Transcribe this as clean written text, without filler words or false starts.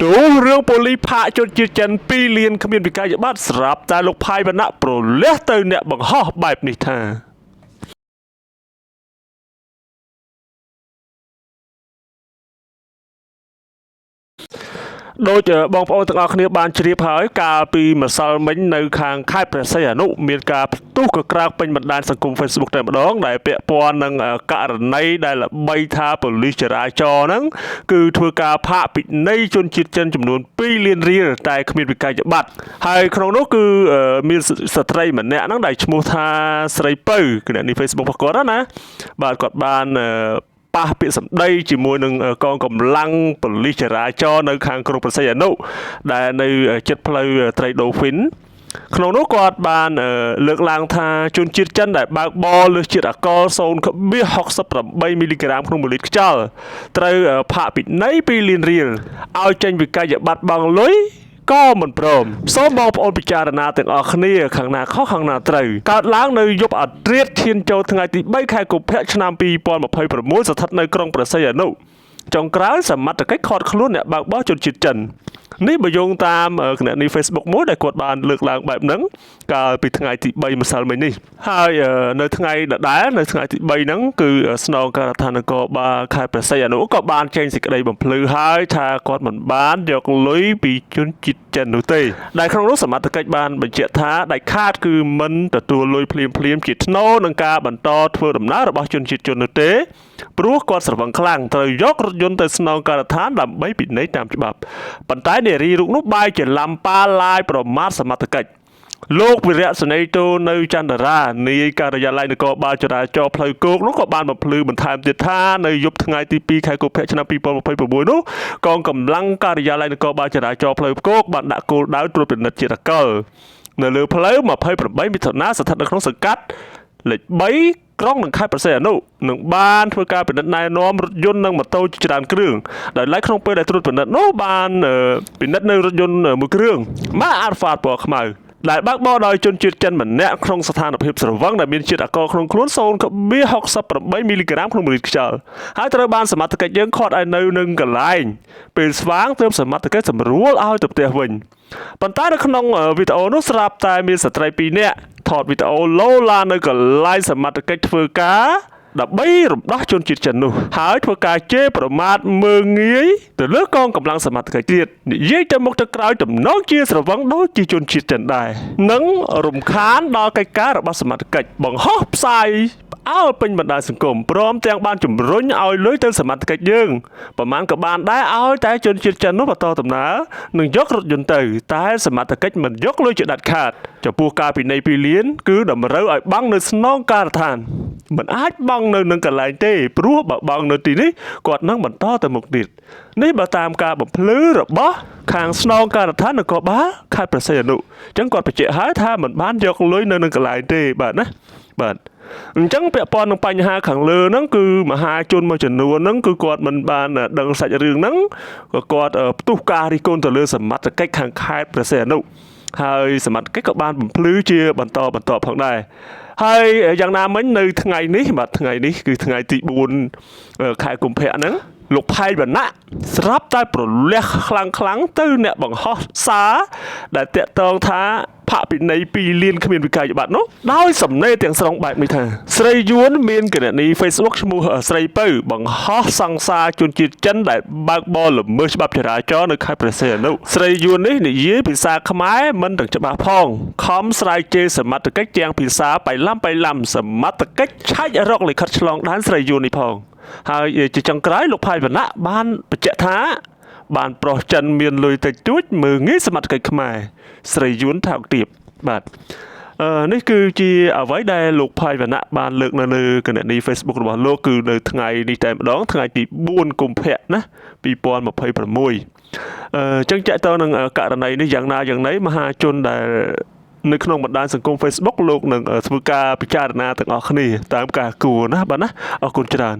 ទូរឿងប៉ូលីសផាកជនជាតិចិន2លានគ្មានវិក័យប័ត្រស្រាប់តែលោកផៃវណ្ណៈប្រលះទៅអ្នកបង្ហោះបែបនេះថាដូចបងប្អូនទាំងអស់គ្នាបានជ្រាបហើយកាលពីម្សិលមិញនៅខាងខេត្តព្រះសីហនុមានការផ្ទុះកក្រើកពេញបណ្ដាញសង្គម Facebook តែម្ដងដែលពាក់ព័ន្ធនឹងករណីដែលល្បីថាប៉ូលីសចរាចរណ៍ហ្នឹងគឺធ្វើការផាកពិន័យជនជាតិចិនចំនួន2លានរៀលតែគ្មានវិក័យប័ត្រហើយក្នុងនោះគឺមានស្ត្រីម្នាក់ហ្នឹងដែលឈ្មោះថាស្រីពៅគណនី Facebook របស់គាត់ណាបាទគាត់បានប៉ះពាក្យសម្ដីជាមួយនឹងកងកម្លាំងប៉ូលីសចរាចរណ៍នៅខាងក្រុងព្រះសីហនុដែលនៅជិតផ្លូវត្រីដូហ្វីនក្នុងនោះគាត់បានលើកឡើងថាជនជាតិចិនដែលបើកបរលើសជាតិអាល់កុល 0.68 មីលីក្រាមក្នុង1លីត្រខ្យល់ត្រូវផាកពិន័យ2លានរៀលឲ្យចេញវិក័យប័ត្របង់លុយក៏មិនព្រមសូមបងប្អូនពិចារណាទាំងអស់គ្នាខាងណាខុសខាងណាត្រូវកើតឡើងនៅយប់អាធ្រាត្រឈានចូលថ្ងៃទី3ខែកុម្ភៈឆ្នាំ2026ស្ថិតនៅក្រុងព្រះសីហនុចុងក្រោយសមត្ថកិច្ចឃាត់ខ្លួនអ្នកបើកបរជនជាតិចិននេះបើយោងតាមគណនី Facebook មួយដែលគាត់បានលើកឡើងបែបហ្នឹងកាលពីថ្ងៃទី3ម្សិលមិញនេះហើយនៅថ្ងៃដដែលនៅថ្ងៃទី3ហ្នឹងគឺស្នងការដ្ឋាននគរបាលខេត្តព្រះសីហនុក៏បានចេញសេចក្តីបំភ្លឺហើយថាគាត់មិនបានយកលុយពីជនជាតិចិននោះទេដែលក្នុងនោះសមត្ថកិច្ចបានបញ្ជាក់ថាដាច់ខាតគឺមិនទទួលលុយភ្លាមជាថ្នូរនឹងការបន្តធ្វើដំណើររបស់ជនជាតិចិននោះទេព្រោះគាត់ស្រវឹងខ្លាំងត្រូវយករថយន្តទៅស្នងការដ្ឋានដើម្បីពិន័យតាមច្បាប់ប៉ុន្តែនារីរូបនោះបែរជាឡំប៉ាឡាយប្រមាថសមត្ថកិច្ចលោកវិរៈសេនីយ៍តូនៅចន្ទរានាយការិយាល័យនគរបាលចរាចរណ៍ផ្លូវគោកនោះក៏បានបំភ្លឺបន្ថែមទៀតថានៅយប់ថ្ងៃទី2ខែកុម្ភៈឆ្នាំ2026នោះកងកម្លាំងការិយាល័យនគរបាលចរាចរណ៍ផ្លូវគោកបានដាក់គោលដៅត្រួតពិនិត្យជាតិអាល់កុលនៅលើផ្លូវ28មិថុនាស្ថិតនៅក្នុងសង្កាត់លេខ3ក្រុងនិងខេត្តព្រះសីហនុនឹងបានធ្វើការពិនិត្យណែនាំរថយន្តនិងម៉ូតូជាច្រើនគ្រឿងដោយឡែកក្នុងពេលដែលត្រួតពិនិត្យនោះបានពិនិត្យនៅរថយន្តមួយគ្រឿងម៉ាក Alfa ពណ៌ខ្មៅដែលបើកបរដោយជនជាតិចិនម្នាក់ក្នុងស្ថានភាពស្រវឹងដែលមានជាតិអាល់កុលក្នុងខ្លួន 0.68 មីលីក្រាមក្នុង1លីត្រខ្យល់ហើយត្រូវបានសមត្ថកិច្ចយើងឃាត់ឲ្យនៅនឹងកន្លែងពេលស្វាងទើបសមត្ថកិច្ចសម្រួលឲ្យទៅផ្ទះវិញប៉ុន្តែនៅក្នុងវីដេអូនោះស្រាប់តែមានស្ត្រី2នាក់ថតវីដេអូឡូឡានៅកន្លែងសមត្ថកិច្ចធ្វើការដើម្បីរំដោះជនជាតិចិននោះហើយធ្វើការជេរប្រមាថមើងងាយទៅលើកងកម្លាំងសមត្ថកិច្ចទៀតនិយាយទៅមុខទៅក្រោយទំនងជាស្រវឹងដូចជាជនជាតិចិនដែរនិងរំខានដល់កិច្ចការរបស់សមត្ថកិច្ចបង្ហោះផ្សាយអើពេញបណ្ដាញសង្គមព្រមទាំងបានជំរុញឲ្យលុយទៅសមត្ថកិច្ចយើងប្រហែលក៏បានដែរឲ្យតែជនជាតិចិននោះបន្តដំណើរនឹងយករថយន្តទៅតែសមត្ថកិច្ចមិនយកលុយជាដាច់ខាតចំពោះការពិន័យ2លានគឺតម្រូវឲ្យបង់នៅស្នងការដ្ឋានមិនអាចបង់នៅនឹងកន្លែងទេព្រោះបើបង់នៅទីនេះគាត់នឹងបន្តទៅមុខទៀតនេះបើតាមការបំភ្លឺរបស់ខាងស្នងការដ្ឋាននគរបាលខេត្តព្រះសីហនុអញ្ចឹងគាត់បញ្ជាក់ហើយថាមិនបានយកលុយនៅនឹងកន្លែងទេបាទណាបាទអញ្ចឹងពាក់ព័ន្ធនឹងបញ្ហាខាងលើហ្នឹងគឺមហាជនមួយចំនួនហ្នឹងគឺគាត់មិនបានដឹងសាច់រឿងហ្នឹងក៏គាត់ផ្ទុះការរិះគន់ទៅលើសមត្ថកិច្ចខាងខេត្តព្រះសីហនុហើយសមត្ថកិច្ចក៏បានបំភ្លឺជាបន្តផងដែរហើយយ៉ាងណាមិញនៅថ្ងៃនេះបាទថ្ងៃនេះគឺថ្ងៃទី4ខែកុម្ភៈហ្នឹងលោកផៃវណ្ណៈស្រាប់តែប្រលះខ្លាំងទៅអ្នកបង្ហោះសារដែលតាក់ទងថាផាកពិន័យ2លានគ្មានវិក័យប័ត្រនោះដោយសំណេរទាំងស្រុងបែបនេះថាស្រីយួនមានគណនី Facebook ឈ្មោះស្រីពៅបង្ហោះសង្សារជនជាតិចិនដែលបើកបរល្មើសច្បាប់ចរាចរណ៍នៅខេត្តព្រះសីហនុស្រីយួននេះនិយាយភាសាខ្មែរមិនទាំងច្បាស់ផងខំស្រាយជេរសមត្ថកិច្ចទាំងភាសាបៃឡំសមត្ថកិច្ចឆែករកលិខិតឆ្លងដែនស្រីយួននេះផងហើយជាចុងក្រោយលោកផៃវណ្ណៈបានបញ្ជាក់ថាបានប្រុសចិនមានលុយតិចតួចមើងងាយសមត្ថកិច្ចខ្មែរស្រីយួនថោកទាបបាទនេះគឺជាអ្វីដែលលោកផៃវណ្ណៈបានលើកនៅលើគណនី Facebook របស់លោកគឺនៅថ្ងៃនេះតែម្ដងថ្ងៃទី4កុម្ភៈណា2026ចឹងចាក់ទៅនឹងករណីនេះយ៉ាងណាយ៉ាងណីមហាជនដែលនៅក្នុងបណ្ដាញសង្គម Facebook លោកនឹងធ្វើការពិចារណាទាំងអស់គ្នាតាមការគួរណាបាទណាអរគុណច្រើន